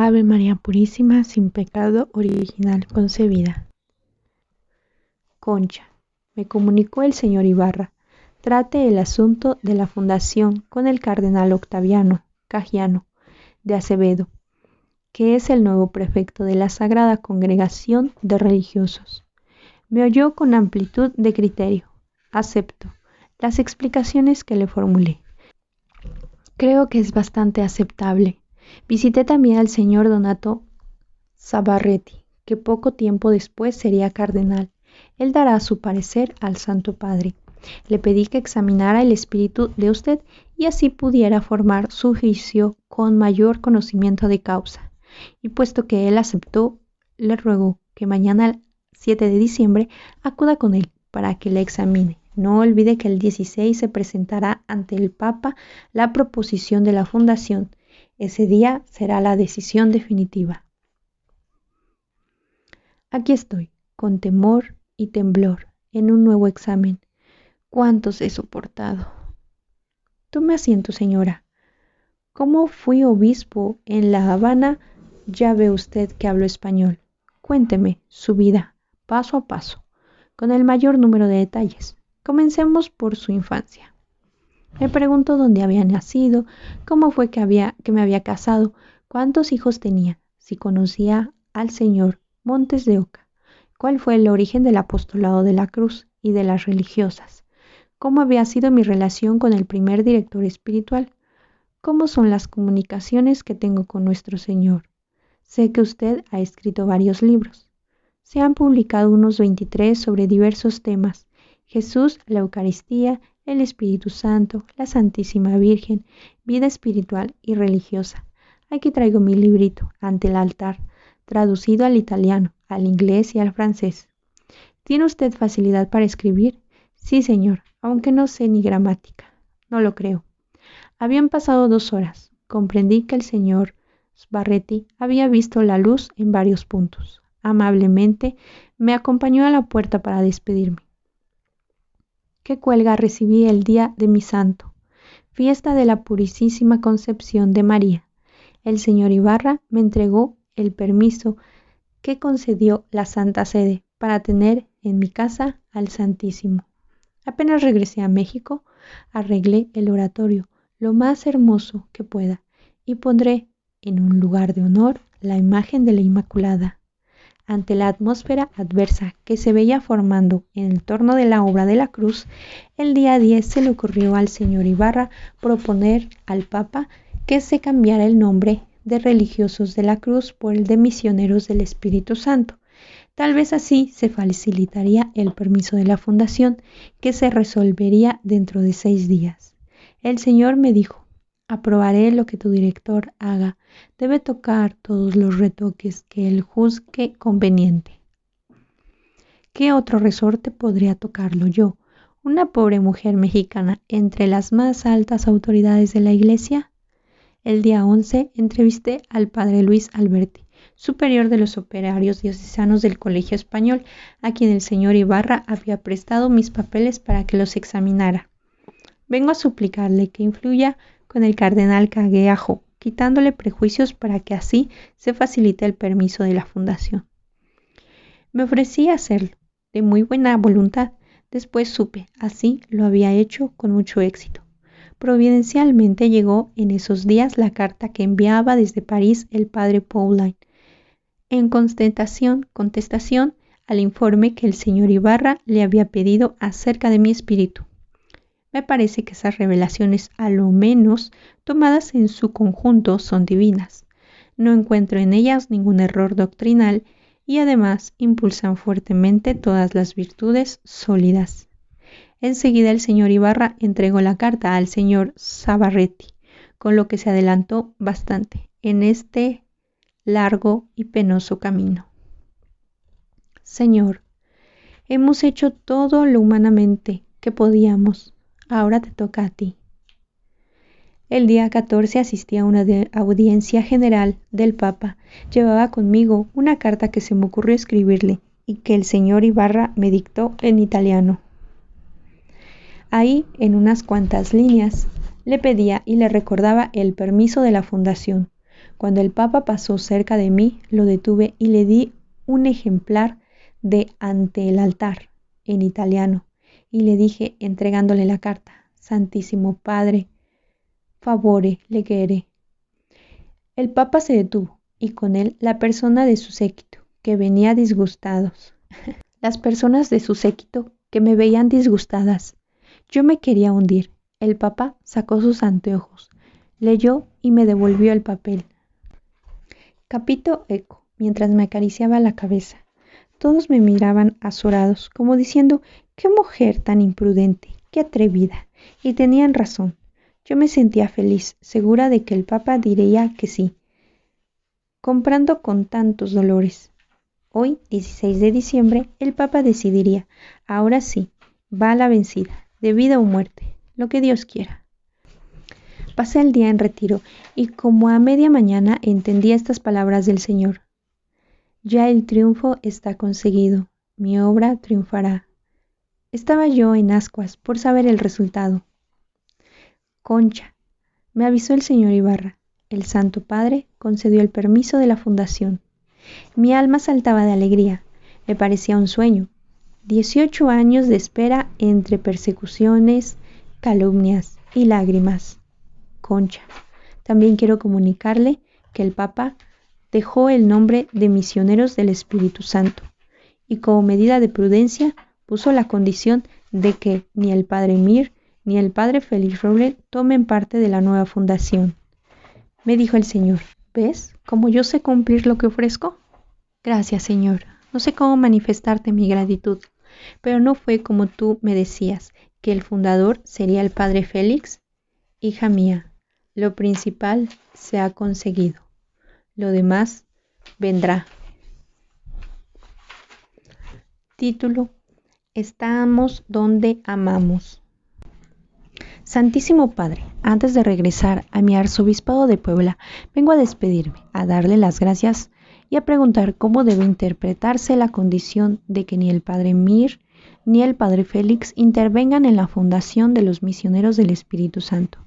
Ave María Purísima, sin pecado original concebida. Concha, me comunicó el señor Ibarra. Trate el asunto de la fundación con el cardenal Octaviano Cajiano de Acevedo, que es el nuevo prefecto de la Sagrada Congregación de Religiosos. Me oyó con amplitud de criterio. Acepto las explicaciones que le formulé. Creo que es bastante aceptable. Visité también al señor Donato Sabarretti, que poco tiempo después sería cardenal. Él dará su parecer al Santo Padre. Le pedí que examinara el espíritu de usted y así pudiera formar su juicio con mayor conocimiento de causa. Y puesto que él aceptó, le ruego que mañana 7 de diciembre acuda con él para que le examine. No olvide que el 16 se presentará ante el Papa la proposición de la fundación. Ese día será la decisión definitiva. Aquí estoy, con temor y temblor, en un nuevo examen. ¿Cuántos he soportado? Tome asiento, señora. Como fui obispo en La Habana, ya ve usted que hablo español. Cuénteme su vida, paso a paso, con el mayor número de detalles. Comencemos por su infancia. Me preguntó dónde había nacido, cómo fue que me había casado, cuántos hijos tenía, si conocía al señor Montes de Oca, cuál fue el origen del apostolado de la Cruz y de las religiosas, cómo había sido mi relación con el primer director espiritual, cómo son las comunicaciones que tengo con nuestro Señor. Sé que usted ha escrito varios libros. Se han publicado unos 23 sobre diversos temas: Jesús, la Eucaristía, el Espíritu Santo, la Santísima Virgen, vida espiritual y religiosa. Aquí traigo mi librito, Ante el altar, traducido al italiano, al inglés y al francés. ¿Tiene usted facilidad para escribir? Sí, señor, aunque no sé ni gramática. No lo creo. Habían pasado 2 horas. Comprendí que el señor Sbarretti había visto la luz en varios puntos. Amablemente me acompañó a la puerta para despedirme. ¿Qué cuelga recibí el día de mi santo? Fiesta de la Purísima Concepción de María. El señor Ibarra me entregó el permiso que concedió la Santa Sede para tener en mi casa al Santísimo. Apenas regresé a México, arreglé el oratorio lo más hermoso que pueda y pondré en un lugar de honor la imagen de la Inmaculada. Ante la atmósfera adversa que se veía formando en torno de la obra de la cruz, el día 10 se le ocurrió al señor Ibarra proponer al Papa que se cambiara el nombre de Religiosos de la Cruz por el de Misioneros del Espíritu Santo. Tal vez así se facilitaría el permiso de la fundación, que se resolvería dentro de 6 días. El señor me dijo: aprobaré lo que tu director haga. Debe tocar todos los retoques que él juzgue conveniente. ¿Qué otro resorte podría tocarlo yo, una pobre mujer mexicana, entre las más altas autoridades de la Iglesia? El día 11 entrevisté al padre Luis Alberti, superior de los operarios diocesanos del Colegio Español, a quien el señor Ibarra había prestado mis papeles para que los examinara. Vengo a suplicarle que influya con el cardenal Cagueajo, quitándole prejuicios para que así se facilite el permiso de la fundación. Me ofrecí a hacerlo, de muy buena voluntad. Después supe, así lo había hecho con mucho éxito. Providencialmente llegó en esos días la carta que enviaba desde París el padre Paulin, en contestación al informe que el señor Ibarra le había pedido acerca de mi espíritu. Me parece que esas revelaciones, a lo menos tomadas en su conjunto, son divinas. No encuentro en ellas ningún error doctrinal y además impulsan fuertemente todas las virtudes sólidas. Enseguida el señor Ibarra entregó la carta al señor Sabarretti, con lo que se adelantó bastante en este largo y penoso camino. Señor, hemos hecho todo lo humanamente que podíamos. Ahora te toca a ti. El día 14 asistí a una audiencia general del Papa. Llevaba conmigo una carta que se me ocurrió escribirle y que el señor Ibarra me dictó en italiano. Ahí, en unas cuantas líneas, le pedía y le recordaba el permiso de la fundación. Cuando el Papa pasó cerca de mí, lo detuve y le di un ejemplar de Ante el altar, en italiano, y le dije, entregándole la carta: Santísimo Padre, favore legere. El Papa se detuvo, y con él la persona de su séquito, que venía disgustados. Las personas de su séquito que me veían disgustadas. Yo me quería hundir. El Papa sacó sus anteojos, leyó y me devolvió el papel. Capito eco, mientras me acariciaba la cabeza. Todos me miraban azorados, como diciendo: ¡qué mujer tan imprudente, qué atrevida! Y tenían razón. Yo me sentía feliz, segura de que el Papa diría que sí, comprando con tantos dolores. Hoy, 16 de diciembre, el Papa decidiría: ahora sí, va a la vencida, de vida o muerte, lo que Dios quiera. Pasé el día en retiro y como a media mañana entendí estas palabras del Señor: ya el triunfo está conseguido, mi obra triunfará. Estaba yo en ascuas por saber el resultado. Concha, me avisó el señor Ibarra, el Santo Padre concedió el permiso de la fundación. Mi alma saltaba de alegría, me parecía un sueño. 18 años de espera entre persecuciones, calumnias y lágrimas. Concha, también quiero comunicarle que el Papa dejó el nombre de Misioneros del Espíritu Santo y como medida de prudencia puso la condición de que ni el padre Mir ni el padre Félix Roble tomen parte de la nueva fundación. Me dijo el Señor: ¿ves cómo yo sé cumplir lo que ofrezco? Gracias, Señor. No sé cómo manifestarte mi gratitud, pero no fue como tú me decías, que el fundador sería el padre Félix. Hija mía, lo principal se ha conseguido. Lo demás vendrá. Título: Estamos donde amamos. Santísimo Padre, antes de regresar a mi arzobispado de Puebla, vengo a despedirme, a darle las gracias y a preguntar cómo debe interpretarse la condición de que ni el padre Mir ni el padre Félix intervengan en la fundación de los misioneros del Espíritu Santo.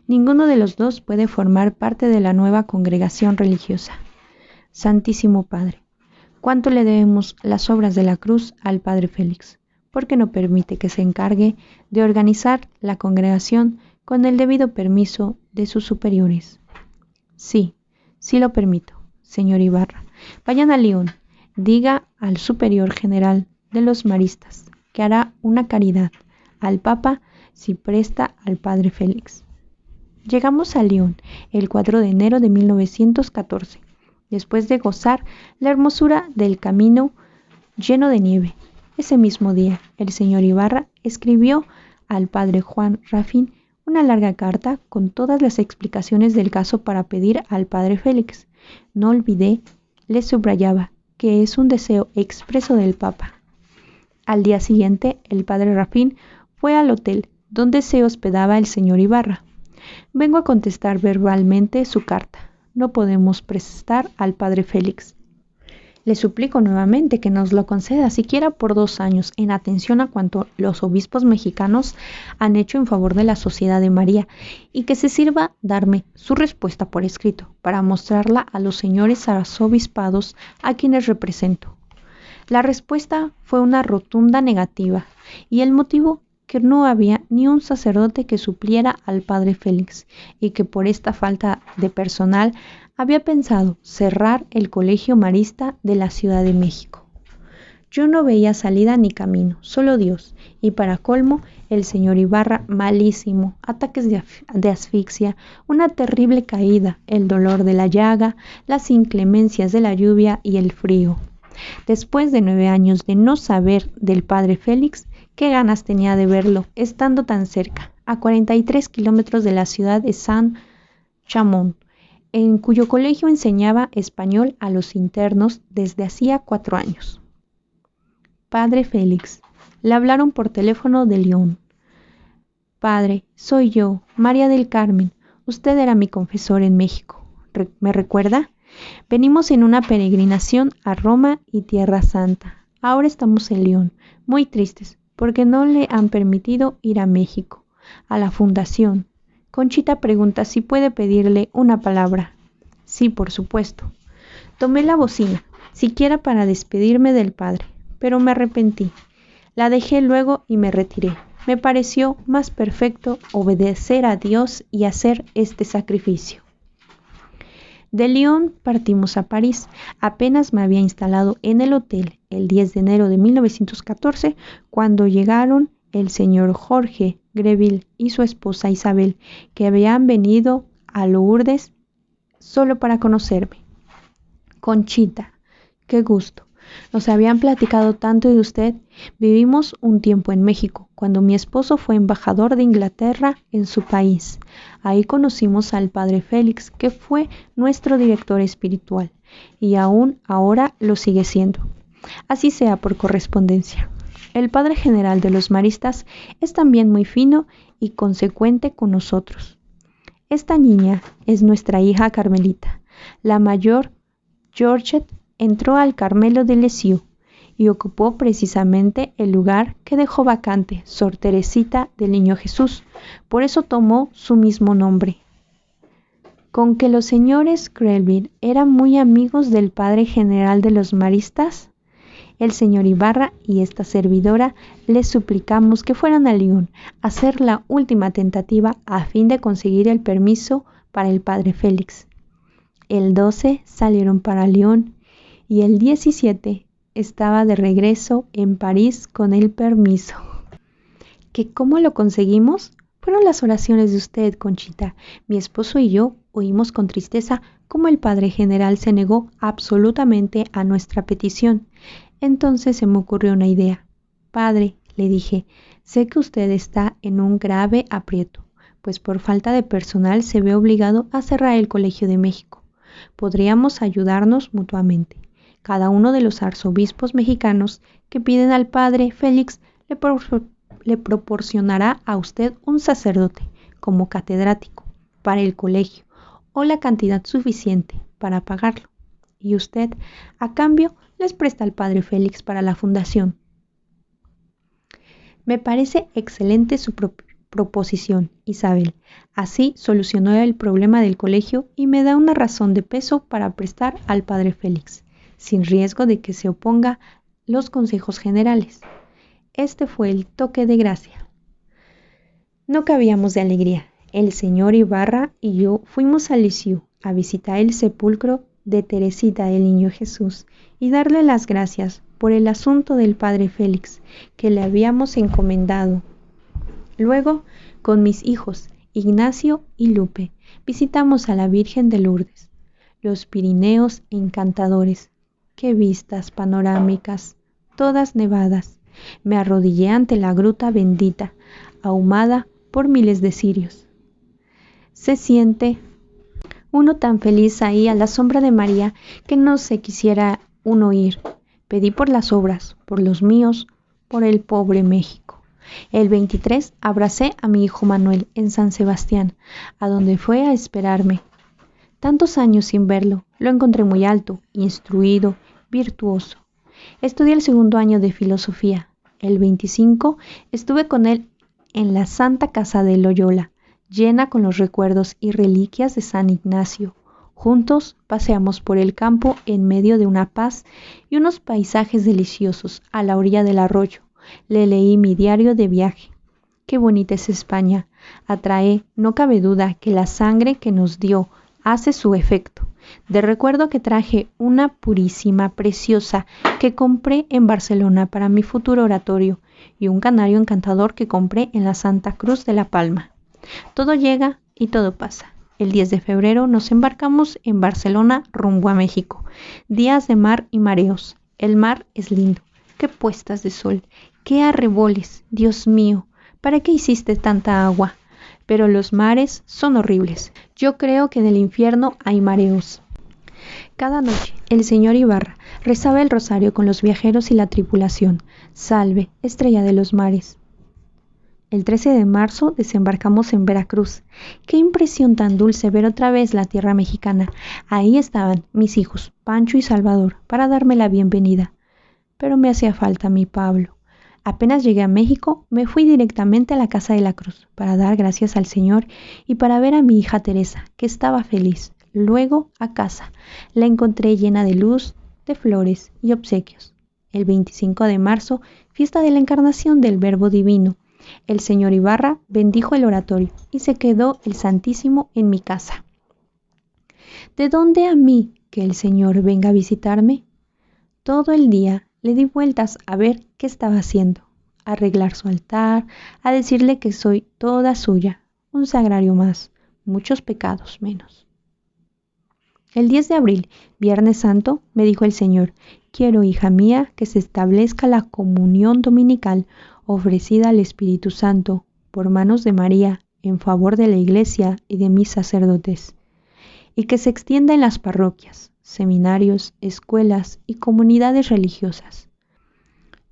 Ninguno de los dos puede formar parte de la nueva congregación religiosa. Santísimo Padre, ¿cuánto le debemos las obras de la cruz al padre Félix? Porque no permite que se encargue de organizar la congregación con el debido permiso de sus superiores. Sí lo permito, señor Ibarra. Vayan a León, diga al superior general de los maristas que hará una caridad al Papa si presta al padre Félix. Llegamos a León el 4 de enero de 1914, después de gozar la hermosura del camino lleno de nieve. Ese mismo día, el señor Ibarra escribió al padre Juan Rafín una larga carta con todas las explicaciones del caso para pedir al padre Félix. No olvidé, le subrayaba, que es un deseo expreso del Papa. Al día siguiente, el padre Rafín fue al hotel donde se hospedaba el señor Ibarra. Vengo a contestar verbalmente su carta. No podemos prestar al padre Félix. Le suplico nuevamente que nos lo conceda siquiera por 2 años, en atención a cuanto los obispos mexicanos han hecho en favor de la Sociedad de María, y que se sirva darme su respuesta por escrito, para mostrarla a los señores arzobispados a quienes represento. La respuesta fue una rotunda negativa, y el motivo que no había ni un sacerdote que supliera al padre Félix, y que por esta falta de personal había pensado cerrar el colegio marista de la Ciudad de México. Yo no veía salida ni camino, solo Dios, y para colmo, el señor Ibarra malísimo, ataques de asfixia, una terrible caída, el dolor de la llaga, las inclemencias de la lluvia y el frío. Después de 9 años de no saber del padre Félix, qué ganas tenía de verlo, estando tan cerca, a 43 kilómetros de la ciudad de Saint-Chamond, en cuyo colegio enseñaba español a los internos desde hacía 4 años. Padre Félix, le hablaron por teléfono de León. Padre, soy yo, María del Carmen. Usted era mi confesor en México. ¿Me recuerda? Venimos en una peregrinación a Roma y Tierra Santa. Ahora estamos en León, muy tristes, porque no le han permitido ir a México, a la fundación. Conchita pregunta si puede pedirle una palabra. Sí, por supuesto. Tomé la bocina, siquiera para despedirme del padre, pero me arrepentí. La dejé luego y me retiré. Me pareció más perfecto obedecer a Dios y hacer este sacrificio. De Lyon partimos a París. Apenas me había instalado en el hotel el 10 de enero de 1914 cuando llegaron el señor Jorge Greville y su esposa Isabel, que habían venido a Lourdes solo para conocerme. Conchita, qué gusto. Nos habían platicado tanto de usted. Vivimos un tiempo en México, cuando mi esposo fue embajador de Inglaterra en su país. Ahí conocimos al padre Félix, que fue nuestro director espiritual, y aún ahora lo sigue siendo. Así sea por correspondencia. El padre general de los maristas es también muy fino y consecuente con nosotros. Esta niña es nuestra hija Carmelita. La mayor, Georgette, entró al Carmelo de Lisieux y ocupó precisamente el lugar que dejó vacante Sor Teresita del Niño Jesús. Por eso tomó su mismo nombre. Con que los señores Greville eran muy amigos del padre general de los maristas, el señor Ibarra y esta servidora les suplicamos que fueran a Lyon a hacer la última tentativa a fin de conseguir el permiso para el padre Félix. El 12 salieron para Lyon y el 17 estaba de regreso en París con el permiso. ¿Que cómo lo conseguimos? Fueron las oraciones de usted, Conchita. Mi esposo y yo oímos con tristeza cómo el padre general se negó absolutamente a nuestra petición. Entonces se me ocurrió una idea. Padre, le dije, sé que usted está en un grave aprieto, pues por falta de personal se ve obligado a cerrar el Colegio de México. Podríamos ayudarnos mutuamente. Cada uno de los arzobispos mexicanos que piden al padre Félix le proporcionará a usted un sacerdote como catedrático para el colegio o la cantidad suficiente para pagarlo. Y usted, a cambio, les presta al padre Félix para la fundación. Me parece excelente su proposición, Isabel. Así solucionó el problema del colegio y me da una razón de peso para prestar al padre Félix, sin riesgo de que se oponga los consejos generales. Este fue el toque de gracia. No cabíamos de alegría. El señor Ibarra y yo fuimos a Lisieux a visitar el sepulcro de Teresita del Niño Jesús y darle las gracias por el asunto del padre Félix que le habíamos encomendado. Luego, con mis hijos, Ignacio y Lupe, visitamos a la Virgen de Lourdes. Los Pirineos encantadores. Qué vistas panorámicas, todas nevadas. Me arrodillé ante la gruta bendita, ahumada por miles de cirios. Se siente uno tan feliz ahí a la sombra de María que no se quisiera uno ir. Pedí por las obras, por los míos, por el pobre México. El 23 abracé a mi hijo Manuel en San Sebastián, a donde fue a esperarme. Tantos años sin verlo, lo encontré muy alto, instruido, virtuoso. Estudié el 2º año de filosofía. El 25 estuve con él en la Santa Casa de Loyola, llena con los recuerdos y reliquias de San Ignacio. Juntos paseamos por el campo en medio de una paz y unos paisajes deliciosos a la orilla del arroyo. Le leí mi diario de viaje. Qué bonita es España. Atrae, no cabe duda, que la sangre que nos dio hace su efecto. De recuerdo que traje una purísima, preciosa, que compré en Barcelona para mi futuro oratorio, y un canario encantador que compré en la Santa Cruz de la Palma. Todo llega y todo pasa. El 10 de febrero nos embarcamos en Barcelona rumbo a México. Días de mar y mareos. El mar es lindo. Qué puestas de sol. Qué arreboles. Dios mío, ¿para qué hiciste tanta agua? Pero los mares son horribles. Yo creo que en el infierno hay mareos. Cada noche el señor Ibarra rezaba el rosario con los viajeros y la tripulación. Salve, estrella de los mares. El 13 de marzo desembarcamos en Veracruz. Qué impresión tan dulce ver otra vez la tierra mexicana. Ahí estaban mis hijos, Pancho y Salvador, para darme la bienvenida. Pero me hacía falta mi Pablo. Apenas llegué a México, me fui directamente a la Casa de la Cruz para dar gracias al Señor y para ver a mi hija Teresa, que estaba feliz. luego a casa. La encontré llena de luz, de flores y obsequios. El 25 de marzo, fiesta de la encarnación del Verbo Divino. El señor Ibarra bendijo el oratorio y se quedó el Santísimo en mi casa. ¿De dónde a mí que el Señor venga a visitarme? Todo el día le di vueltas a ver qué estaba haciendo, a arreglar su altar, a decirle que soy toda suya, un sagrario más, muchos pecados menos. El 10 de abril, Viernes Santo, me dijo el Señor: quiero, hija mía, que se establezca la comunión dominical ofrecida al Espíritu Santo por manos de María en favor de la Iglesia y de mis sacerdotes, y que se extienda en las parroquias, seminarios, escuelas y comunidades religiosas.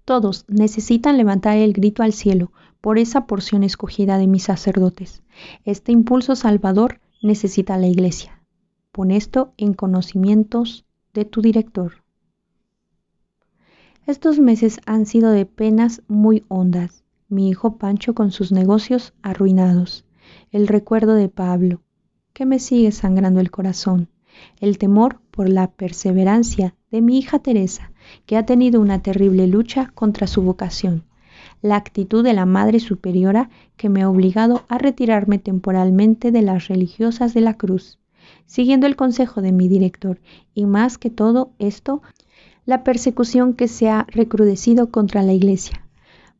Todos necesitan levantar el grito al cielo por esa porción escogida de mis sacerdotes. Este impulso salvador necesita la Iglesia. Pon esto en conocimientos de tu director. Estos meses han sido de penas muy hondas. Mi hijo Pancho con sus negocios arruinados. El recuerdo de Pablo, que me sigue sangrando el corazón. El temor por la perseverancia de mi hija Teresa, que ha tenido una terrible lucha contra su vocación. La actitud de la Madre Superiora, que me ha obligado a retirarme temporalmente de las religiosas de la Cruz, siguiendo el consejo de mi director, y más que todo esto, la persecución que se ha recrudecido contra la Iglesia.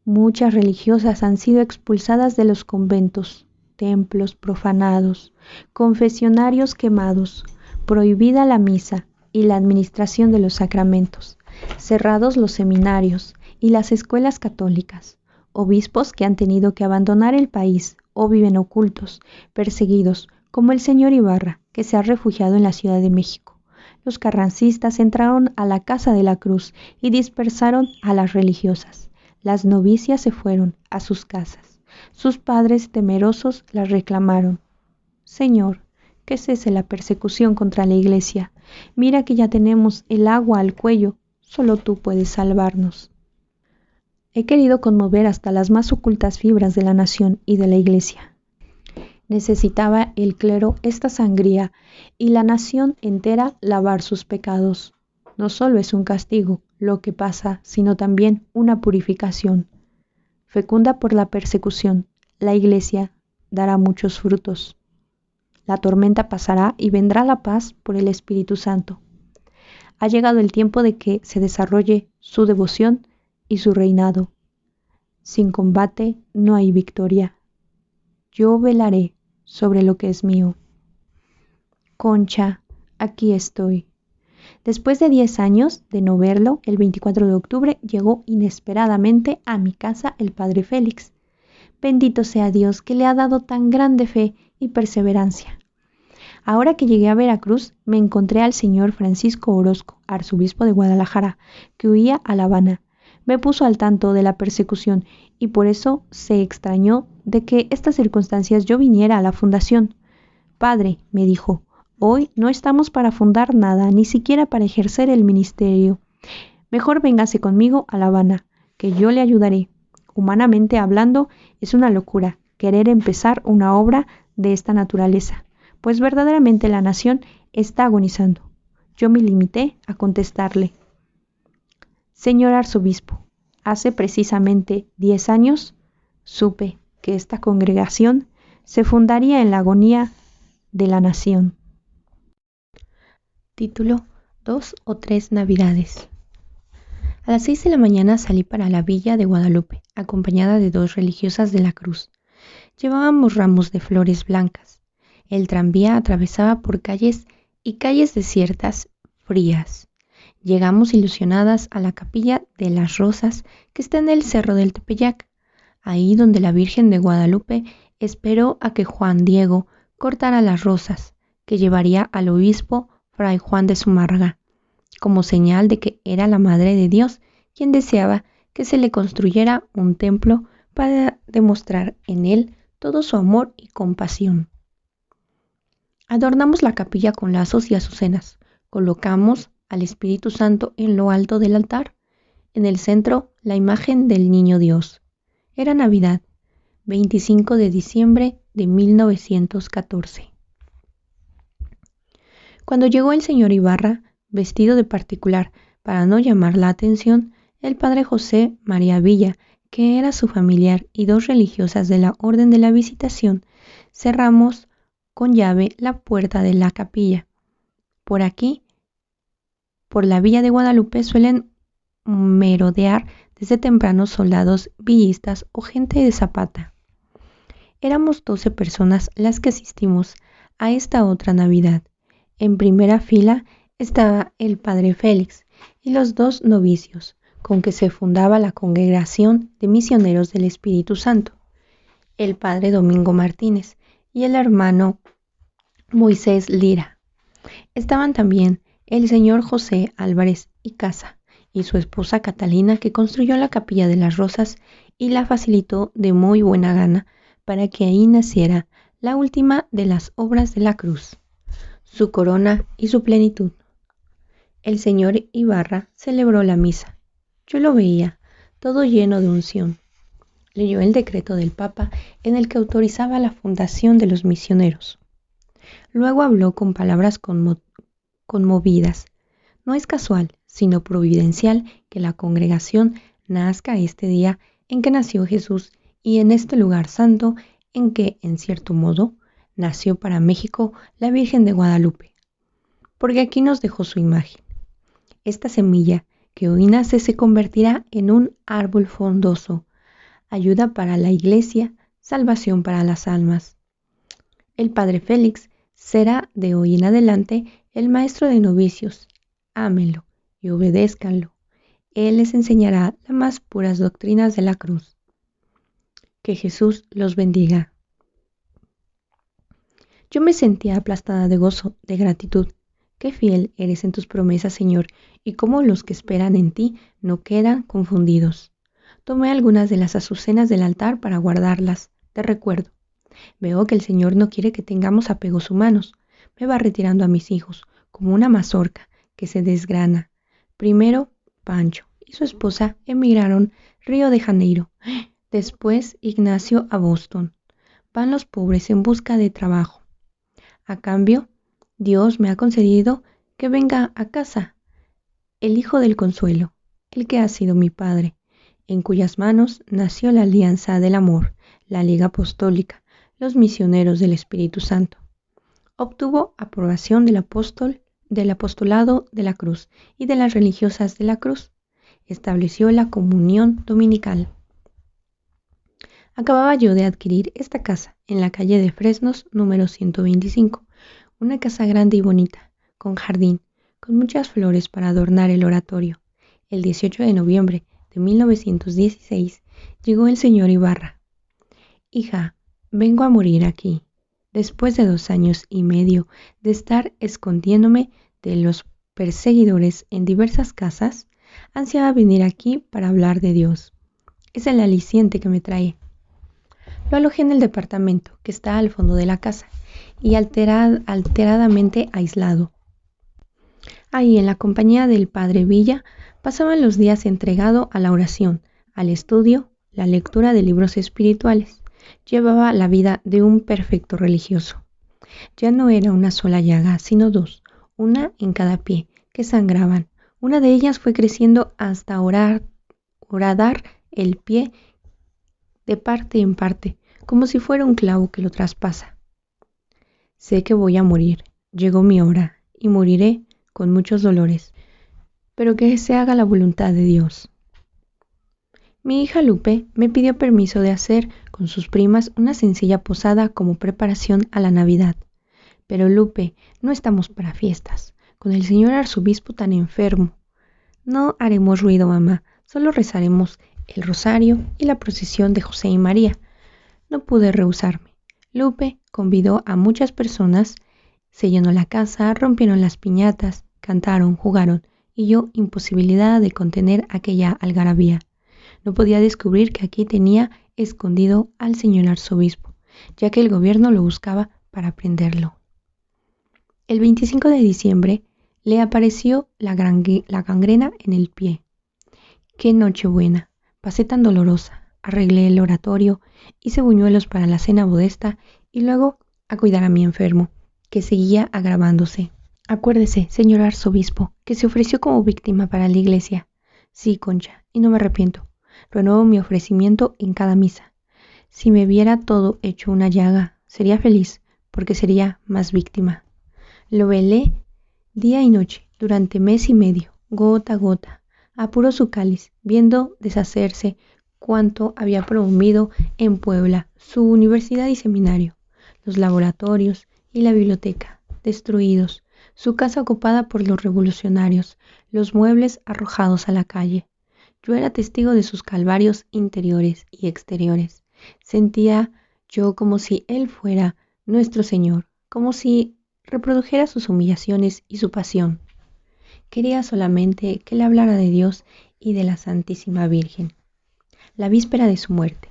Muchas religiosas han sido expulsadas de los conventos, templos profanados, confesionarios quemados, prohibida la misa y la administración de los sacramentos, cerrados los seminarios y las escuelas católicas, obispos que han tenido que abandonar el país o viven ocultos, perseguidos, como el señor Ibarra, que se ha refugiado en la Ciudad de México. Los carrancistas entraron a la Casa de la Cruz y dispersaron a las religiosas. Las novicias se fueron a sus casas. Sus padres temerosos las reclamaron: Señor, que cese la persecución contra la Iglesia. Mira que ya tenemos el agua al cuello, solo tú puedes salvarnos. He querido conmover hasta las más ocultas fibras de la nación y de la Iglesia. Necesitaba el clero esta sangría y la nación entera lavar sus pecados. No solo es un castigo lo que pasa, sino también una purificación. Fecunda por la persecución, la Iglesia dará muchos frutos. La tormenta pasará y vendrá la paz por el Espíritu Santo. Ha llegado el tiempo de que se desarrolle su devoción y su reinado. Sin combate no hay victoria. Yo velaré sobre lo que es mío. Concha, aquí estoy. Después de 10 años de no verlo, el 24 de octubre llegó inesperadamente a mi casa el padre Félix. Bendito sea Dios que le ha dado tan grande fe y perseverancia. Ahora que llegué a Veracruz, me encontré al señor Francisco Orozco, arzobispo de Guadalajara, que huía a La Habana. Me puso al tanto de la persecución y por eso se extrañó de que estas circunstancias yo viniera a la fundación. Padre, me dijo, hoy no estamos para fundar nada, ni siquiera para ejercer el ministerio. Mejor véngase conmigo a La Habana, que yo le ayudaré. Humanamente hablando, es una locura querer empezar una obra de esta naturaleza, pues verdaderamente la nación está agonizando. Yo me limité a contestarle: Señor arzobispo, hace precisamente 10 años supe que esta congregación se fundaría en la agonía de la nación. Título: 2 o 3 Navidades. A las 6 de la mañana salí para la villa de Guadalupe, acompañada de 2 religiosas de la Cruz. Llevábamos ramos de flores blancas. El tranvía atravesaba por calles y calles desiertas, frías. Llegamos ilusionadas a la capilla de las Rosas, que está en el cerro del Tepeyac, ahí donde la Virgen de Guadalupe esperó a que Juan Diego cortara las rosas, que llevaría al obispo Fray Juan de Zumárraga, como señal de que era la Madre de Dios quien deseaba que se le construyera un templo para demostrar en él todo su amor y compasión. Adornamos la capilla con lazos y azucenas, colocamos al Espíritu Santo en lo alto del altar, en el centro la imagen del Niño Dios. Era Navidad, 25 de diciembre de 1914. Cuando llegó el señor Ibarra, vestido de particular para no llamar la atención, el padre José María Villa, que era su familiar, y dos religiosas de la Orden de la Visitación, cerramos con llave la puerta de la capilla. Por aquí, por la Villa de Guadalupe, suelen merodear desde temprano soldados villistas o gente de Zapata. Éramos 12 personas las que asistimos a esta otra Navidad. En primera fila estaba el padre Félix y los 2 novicios, con que se fundaba la Congregación de Misioneros del Espíritu Santo, el padre Domingo Martínez y el hermano Moisés Lira. Estaban también el señor José Álvarez y Casa y su esposa Catalina, que construyó la Capilla de las Rosas y la facilitó de muy buena gana para que ahí naciera la última de las obras de la cruz, su corona y su plenitud. El señor Ibarra celebró la misa. Yo lo veía, todo lleno de unción. Leyó el decreto del Papa en el que autorizaba la fundación de los misioneros. Luego habló con palabras conmovidas. No es casual, sino providencial que la congregación nazca este día en que nació Jesús y en este lugar santo en que, en cierto modo, nació para México la Virgen de Guadalupe, porque aquí nos dejó su imagen. Esta semilla que hoy nace se convertirá en un árbol frondoso, ayuda para la Iglesia, salvación para las almas. El padre Félix será de hoy en adelante el maestro de novicios. Ámenlo y obedézcanlo. Él les enseñará las más puras doctrinas de la cruz. Que Jesús los bendiga. Yo me sentía aplastada de gozo, de gratitud. Qué fiel eres en tus promesas, Señor, y cómo los que esperan en ti no quedan confundidos. Tomé algunas de las azucenas del altar para guardarlas, de recuerdo. Veo que el Señor no quiere que tengamos apegos humanos. Me va retirando a mis hijos, como una mazorca que se desgrana. Primero, Pancho y su esposa emigraron Río de Janeiro. Después, Ignacio a Boston. Van los pobres en busca de trabajo. A cambio, Dios me ha concedido que venga a casa el Hijo del Consuelo, el que ha sido mi Padre, en cuyas manos nació la Alianza del Amor, la Liga Apostólica, los misioneros del Espíritu Santo. Obtuvo aprobación del apostolado de la Cruz y de las religiosas de la Cruz. Estableció la comunión dominical. Acababa yo de adquirir esta casa en la calle de Fresnos, número 125, una casa grande y bonita, con jardín, con muchas flores para adornar el oratorio. El 18 de noviembre de 1916 llegó el señor Ibarra. Hija, vengo a morir aquí. Después de 2 años y medio de estar escondiéndome de los perseguidores en diversas casas, ansiaba venir aquí para hablar de Dios. Es el aliciente que me trae. Lo alojé en el departamento que está al fondo de la casa y alteradamente aislado. Ahí, en la compañía del padre Villa, pasaban los días entregado a la oración, al estudio, la lectura de libros espirituales. Llevaba la vida de un perfecto religioso. Ya no era una sola llaga, sino 2, una en cada pie, que sangraban. Una de ellas fue creciendo hasta horadar el pie de parte en parte, como si fuera un clavo que lo traspasa. Sé que voy a morir, llegó mi hora, y moriré con muchos dolores, pero que se haga la voluntad de Dios. Mi hija Lupe me pidió permiso de hacer con sus primas una sencilla posada como preparación a la Navidad. Pero Lupe, no estamos para fiestas, con el señor arzobispo tan enfermo. No haremos ruido, mamá, solo rezaremos el rosario y la procesión de José y María. No pude rehusarme. Lupe convidó a muchas personas, se llenó la casa, rompieron las piñatas, cantaron, jugaron, y yo imposibilitada de contener aquella algarabía. No podía descubrir que aquí tenía escondido al señor arzobispo, ya que el gobierno lo buscaba para prenderlo. El 25 de diciembre le apareció la gangrena en el pie. ¡Qué nochebuena! Pasé tan dolorosa. Arreglé el oratorio, hice buñuelos para la cena modesta y luego a cuidar a mi enfermo, que seguía agravándose. Acuérdese, señor arzobispo, que se ofreció como víctima para la iglesia. Sí, Concha, y no me arrepiento. Renuevo mi ofrecimiento en cada misa. Si me viera todo hecho una llaga, sería feliz, porque sería más víctima. Lo velé día y noche, durante mes y medio, gota a gota. Apuró su cáliz, viendo deshacerse cuanto había promovido en Puebla, su universidad y seminario, los laboratorios y la biblioteca, destruidos, su casa ocupada por los revolucionarios, los muebles arrojados a la calle. Yo era testigo de sus calvarios interiores y exteriores. Sentía yo como si Él fuera nuestro Señor, como si reprodujera sus humillaciones y su pasión. Quería solamente que le hablara de Dios y de la Santísima Virgen. La víspera de su muerte,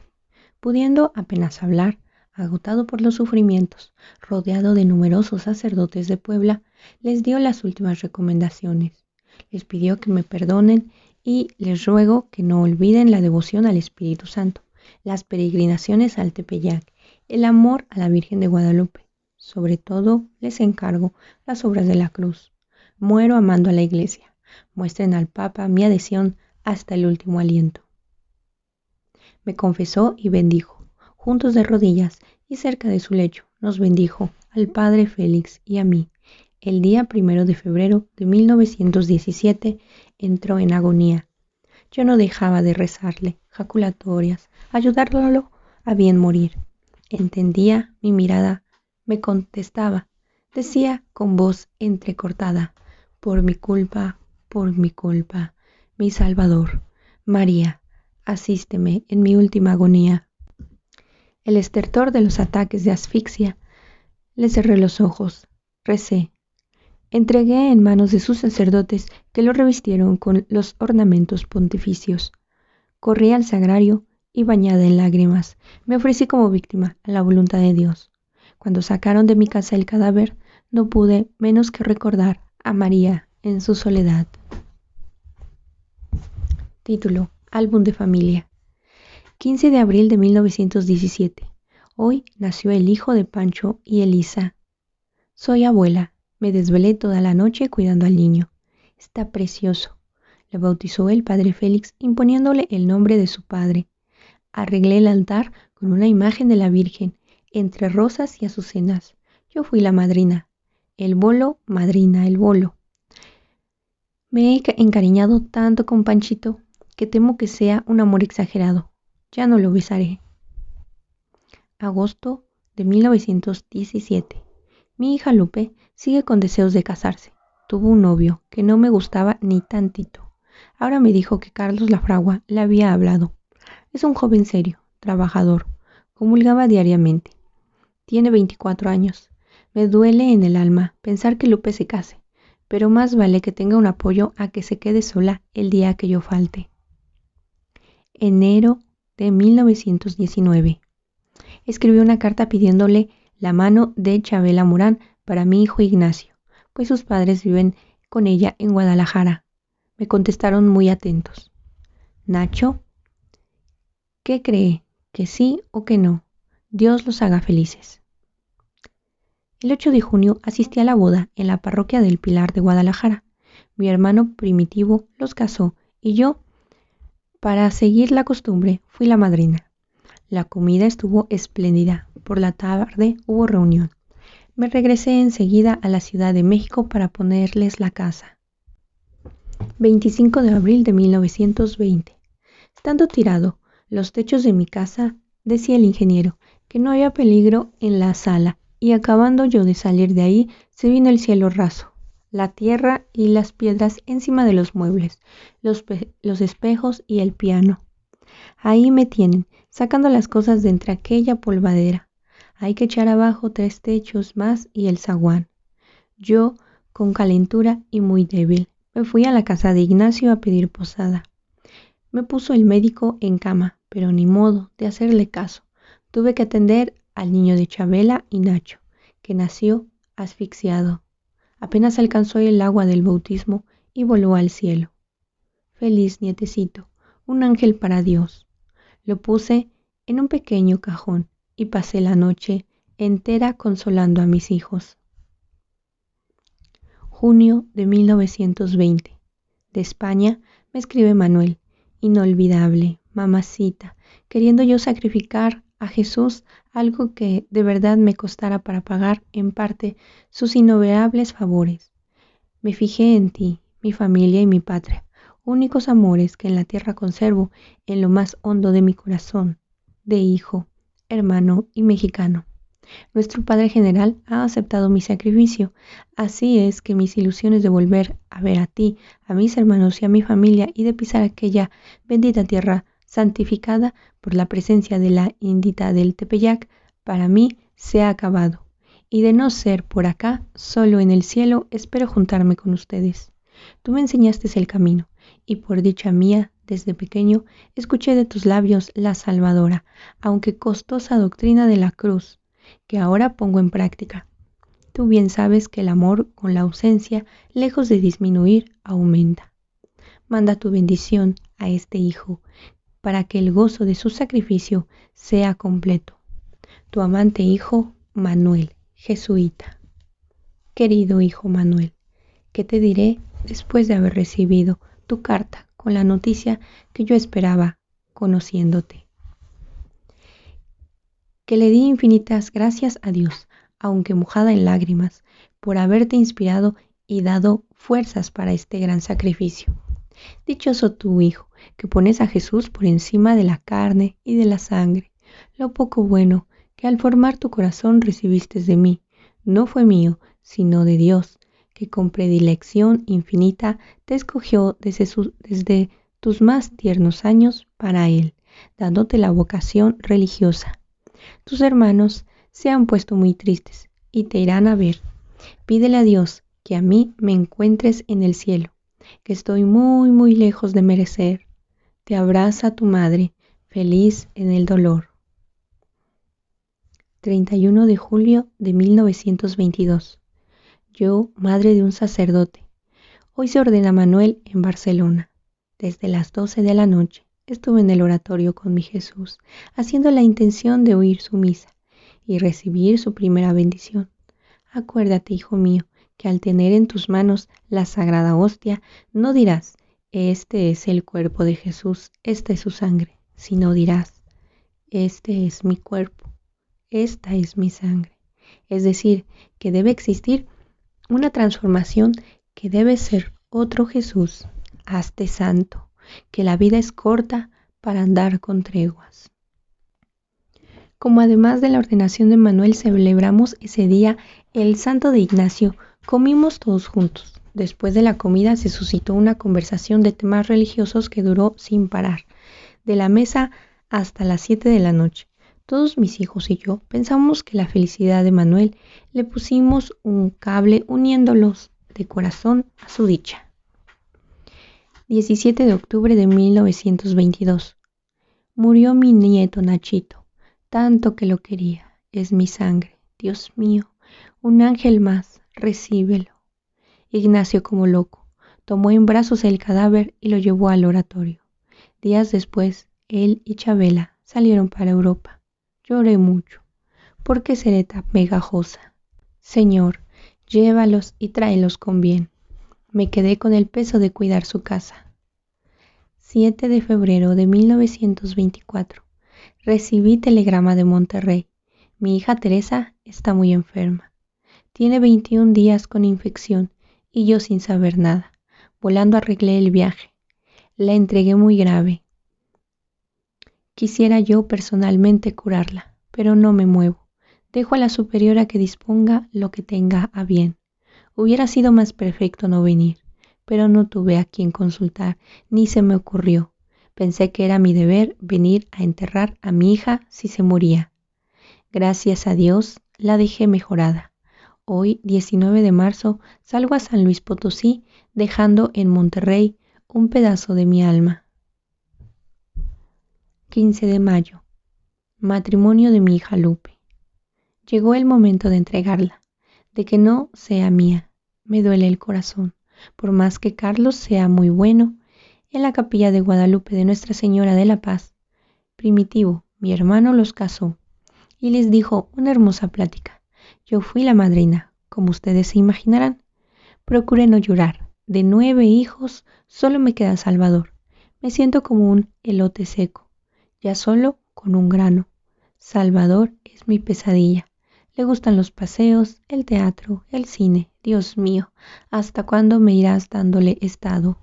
pudiendo apenas hablar, agotado por los sufrimientos, rodeado de numerosos sacerdotes de Puebla, les dio las últimas recomendaciones. Les pidió que me perdonen y les ruego que no olviden la devoción al Espíritu Santo, las peregrinaciones al Tepeyac, el amor a la Virgen de Guadalupe. Sobre todo, les encargo las obras de la cruz. Muero amando a la Iglesia. Muestren al Papa mi adhesión hasta el último aliento. Me confesó y bendijo. Juntos de rodillas y cerca de su lecho, nos bendijo al padre Félix y a mí. El día 1 de febrero de 1917 entró en agonía. Yo no dejaba de rezarle jaculatorias, ayudarlo a bien morir. Entendía mi mirada, me contestaba, decía con voz entrecortada, por mi culpa, mi Salvador, María, asísteme en mi última agonía. El estertor de los ataques de asfixia, le cerré los ojos, recé. Entregué en manos de sus sacerdotes que lo revistieron con los ornamentos pontificios. Corrí al sagrario y bañada en lágrimas, me ofrecí como víctima a la voluntad de Dios. Cuando sacaron de mi casa el cadáver, no pude menos que recordar a María en su soledad. Título: Álbum de familia. 15 de abril de 1917. Hoy nació el hijo de Pancho y Elisa. Soy abuela. Me desvelé toda la noche cuidando al niño. Está precioso. Lo bautizó el padre Félix imponiéndole el nombre de su padre. Arreglé el altar con una imagen de la Virgen, entre rosas y azucenas. Yo fui la madrina. El bolo, madrina, el bolo. Me he encariñado tanto con Panchito que temo que sea un amor exagerado. Ya no lo besaré. Agosto de 1917. Mi hija Lupe sigue con deseos de casarse. Tuvo un novio que no me gustaba ni tantito. Ahora me dijo que Carlos Lafragua le había hablado. Es un joven serio, trabajador, comulgaba diariamente. Tiene 24 años. Me duele en el alma pensar que Lupe se case, pero más vale que tenga un apoyo a que se quede sola el día que yo falte. Enero de 1919. Escribí una carta pidiéndole la mano de Chabela Morán para mi hijo Ignacio, pues sus padres viven con ella en Guadalajara. Me contestaron muy atentos. Nacho, ¿qué cree? ¿Que sí o que no? Dios los haga felices. El 8 de junio asistí a la boda en la parroquia del Pilar de Guadalajara. Mi hermano Primitivo los casó y yo, para seguir la costumbre, fui la madrina. La comida estuvo espléndida. Por la tarde hubo reunión. Me regresé enseguida a la Ciudad de México para ponerles la casa. 25 de abril de 1920. Estando tirado los techos de mi casa, decía el ingeniero que no había peligro en la sala, y acabando yo de salir de ahí, se vino el cielo raso, la tierra y las piedras encima de los muebles, los espejos y el piano. Ahí me tienen, sacando las cosas de entre aquella polvadera. Hay que echar abajo 3 techos más y el zaguán. Yo, con calentura y muy débil, me fui a la casa de Ignacio a pedir posada. Me puso el médico en cama, pero ni modo de hacerle caso. Tuve que atender al niño de Chabela y Nacho, que nació asfixiado. Apenas alcanzó el agua del bautismo y voló al cielo. Feliz nietecito, un ángel para Dios. Lo puse en un pequeño cajón y pasé la noche entera consolando a mis hijos. junio de 1920. De España me escribe Manuel. Inolvidable, mamacita, queriendo yo sacrificar a Jesús algo que de verdad me costara para pagar en parte sus innumerables favores. Me fijé en ti, mi familia y mi patria, únicos amores que en la tierra conservo en lo más hondo de mi corazón, de hijo, hermano y mexicano. Nuestro Padre General ha aceptado mi sacrificio, así es que mis ilusiones de volver a ver a ti, a mis hermanos y a mi familia y de pisar aquella bendita tierra santificada por la presencia de la Indita del Tepeyac, para mí se ha acabado. Y de no ser por acá, solo en el cielo espero juntarme con ustedes. Tú me enseñaste el camino, y por dicha mía, desde pequeño, escuché de tus labios la salvadora, aunque costosa doctrina de la cruz, que ahora pongo en práctica. Tú bien sabes que el amor con la ausencia, lejos de disminuir, aumenta. Manda tu bendición a este hijo, para que el gozo de su sacrificio sea completo. Tu amante hijo, Manuel, jesuita. Querido hijo Manuel, ¿qué te diré después de haber recibido tu carta con la noticia que yo esperaba conociéndote? Que le di infinitas gracias a Dios, aunque mojada en lágrimas, por haberte inspirado y dado fuerzas para este gran sacrificio. Dichoso tú, hijo, que pones a Jesús por encima de la carne y de la sangre. Lo poco bueno que al formar tu corazón recibiste de mí, no fue mío, sino de Dios, que con predilección infinita te escogió desde tus más tiernos años para Él, dándote la vocación religiosa. Tus hermanos se han puesto muy tristes y te irán a ver. Pídele a Dios que a mí me encuentres en el cielo, que estoy muy, muy lejos de merecer. Te abraza tu madre, feliz en el dolor. 31 de julio de 1922. Yo, madre de un sacerdote. Hoy se ordena Manuel en Barcelona. Desde las 12 de la noche estuve en el oratorio con mi Jesús, haciendo la intención de oír su misa y recibir su primera bendición. Acuérdate, hijo mío, que al tener en tus manos la sagrada hostia, no dirás, este es el cuerpo de Jesús, esta es su sangre, sino dirás, este es mi cuerpo, esta es mi sangre. Es decir, que debe existir una transformación, que debe ser otro Jesús. Hazte santo, que la vida es corta para andar con treguas. Como además de la ordenación de Manuel celebramos ese día el santo de Ignacio, comimos todos juntos. Después de la comida se suscitó una conversación de temas religiosos que duró sin parar, de la mesa hasta las 7 de la noche. Todos mis hijos y yo pensamos que la felicidad de Manuel le pusimos un cable uniéndolos de corazón a su dicha. 17 de octubre de 1922. Murió mi nieto Nachito, tanto que lo quería. Es mi sangre, Dios mío, un ángel más, recíbelo. Ignacio, como loco, tomó en brazos el cadáver y lo llevó al oratorio. Días después, él y Chabela salieron para Europa. Lloré mucho. ¿Por qué seré tan pegajosa? Señor, llévalos y tráelos con bien. Me quedé con el peso de cuidar su casa. 7 de febrero de 1924. Recibí telegrama de Monterrey. Mi hija Teresa está muy enferma. Tiene 21 días con infección y yo sin saber nada. Volando arreglé el viaje. La entregué muy grave. Quisiera yo personalmente curarla, pero no me muevo. Dejo a la superiora que disponga lo que tenga a bien. Hubiera sido más perfecto no venir, pero no tuve a quien consultar, ni se me ocurrió. Pensé que era mi deber venir a enterrar a mi hija si se moría. Gracias a Dios, la dejé mejorada. Hoy, 19 de marzo, salgo a San Luis Potosí, dejando en Monterrey un pedazo de mi alma. 15 de mayo. Matrimonio de mi hija Lupe. Llegó el momento de entregarla, de que no sea mía. Me duele el corazón, por más que Carlos sea muy bueno. En la capilla de Guadalupe de Nuestra Señora de la Paz, Primitivo, mi hermano, los casó y les dijo una hermosa plática. Yo fui la madrina, como ustedes se imaginarán. Procuré no llorar. De 9 hijos, solo me queda Salvador. Me siento como un elote seco, ya solo con un grano. Salvador es mi pesadilla. Le gustan los paseos, el teatro, el cine. Dios mío, ¿hasta cuándo me irás dándole estado?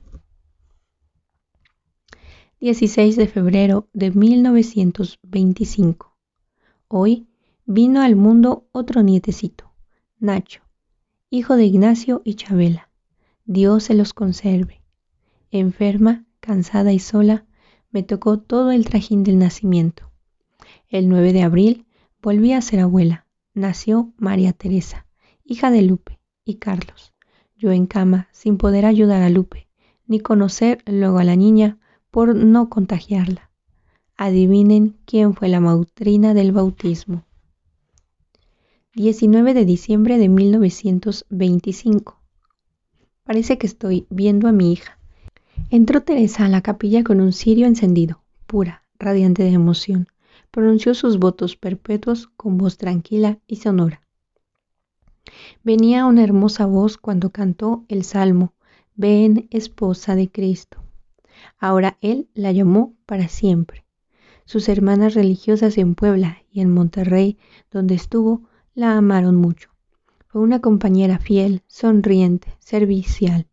16 de febrero de 1925. Hoy vino al mundo otro nietecito, Nacho, hijo de Ignacio y Chabela. Dios se los conserve. Enferma, cansada y sola, me tocó todo el trajín del nacimiento. El 9 de abril volví a ser abuela. Nació María Teresa, hija de Lupe y Carlos. Yo en cama, sin poder ayudar a Lupe, ni conocer luego a la niña por no contagiarla. Adivinen quién fue la madrina del bautismo. 19 de diciembre de 1925. Parece que estoy viendo a mi hija. Entró Teresa a la capilla con un cirio encendido, pura, radiante de emoción. Pronunció sus votos perpetuos con voz tranquila y sonora. Venía una hermosa voz cuando cantó el salmo, Ven, esposa de Cristo. Ahora él la llamó para siempre. Sus hermanas religiosas en Puebla y en Monterrey, donde estuvo, la amaron mucho. Fue una compañera fiel, sonriente, servicial.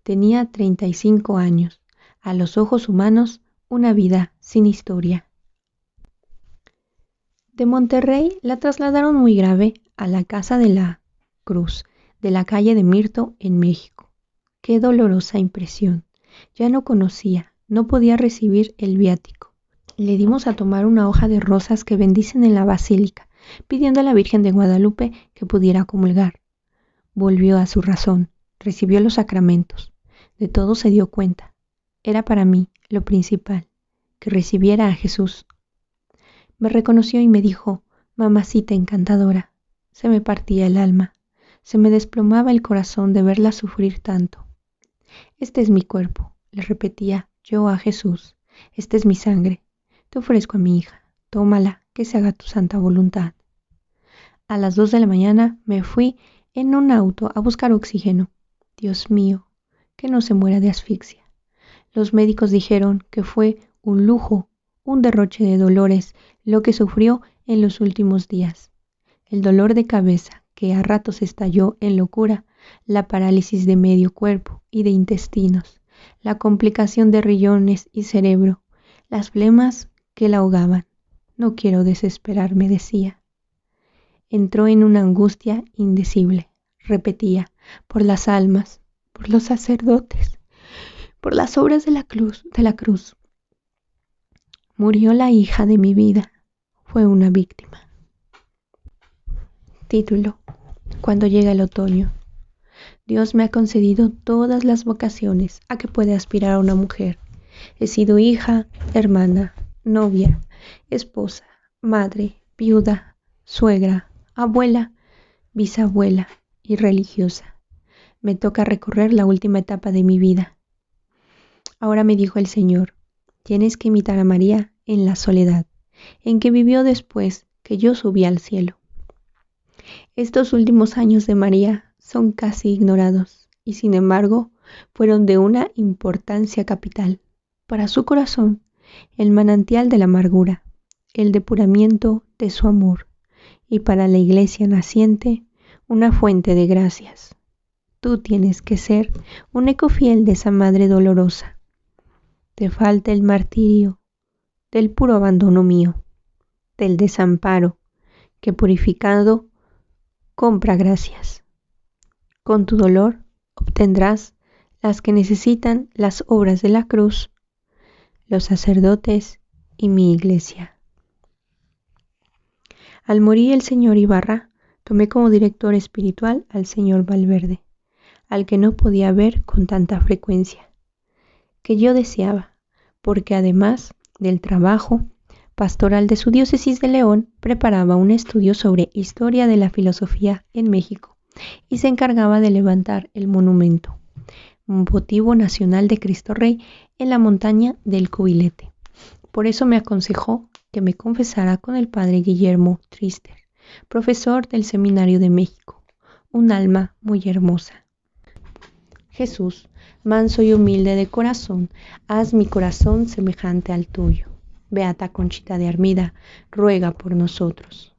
Tenía 35 años. A los ojos humanos, una vida sin historia. De Monterrey la trasladaron muy grave a la Casa de la Cruz, de la calle de Mirto, en México. Qué dolorosa impresión. Ya no conocía, no podía recibir el viático. Le dimos a tomar una hoja de rosas que bendicen en la basílica, pidiendo a la Virgen de Guadalupe que pudiera comulgar. Volvió a su razón, recibió los sacramentos. De todo se dio cuenta. Era para mí lo principal, que recibiera a Jesús. Me reconoció y me dijo, mamacita encantadora. Se me partía el alma, se me desplomaba el corazón de verla sufrir tanto. Este es mi cuerpo, le repetía yo a Jesús. Esta es mi sangre. Te ofrezco a mi hija. Tómala, que se haga tu santa voluntad. A las 2 de la mañana me fui en un auto a buscar oxígeno. Dios mío, que no se muera de asfixia. Los médicos dijeron que fue un lujo, un derroche de dolores, lo que sufrió en los últimos días. El dolor de cabeza, que a ratos estalló en locura, la parálisis de medio cuerpo y de intestinos, la complicación de riñones y cerebro, las flemas que la ahogaban. No quiero desesperarme, decía. Entró en una angustia indecible. Repetía, por las almas, por los sacerdotes, por las obras de la cruz. Murió la hija de mi vida. Fue una víctima. Título: Cuando llega el otoño. Dios me ha concedido todas las vocaciones a que puede aspirar una mujer. He sido hija, hermana, novia, esposa, madre, viuda, suegra, abuela, bisabuela y religiosa. Me toca recorrer la última etapa de mi vida. Ahora me dijo el Señor, tienes que imitar a María en la soledad, en que vivió después que yo subí al cielo. Estos últimos años de María son casi ignorados y sin embargo fueron de una importancia capital. Para su corazón, el manantial de la amargura, el depuramiento de su amor, y para la iglesia naciente, una fuente de gracias. Tú tienes que ser un eco fiel de esa madre dolorosa. Te falta el martirio, del puro abandono mío, del desamparo, que purificado compra gracias. Con tu dolor obtendrás las que necesitan las obras de la cruz, los sacerdotes y mi iglesia. Al morir el señor Ibarra, tomé como director espiritual al señor Valverde, al que no podía ver con tanta frecuencia, que yo deseaba, porque además del trabajo pastoral de su diócesis de León, preparaba un estudio sobre historia de la filosofía en México y se encargaba de levantar el monumento, votivo nacional de Cristo Rey, en la montaña del Cubilete. Por eso me aconsejó que me confesara con el padre Guillermo Trister, profesor del Seminario de México, un alma muy hermosa. Jesús, manso y humilde de corazón, haz mi corazón semejante al tuyo. Beata Conchita de Armida, ruega por nosotros.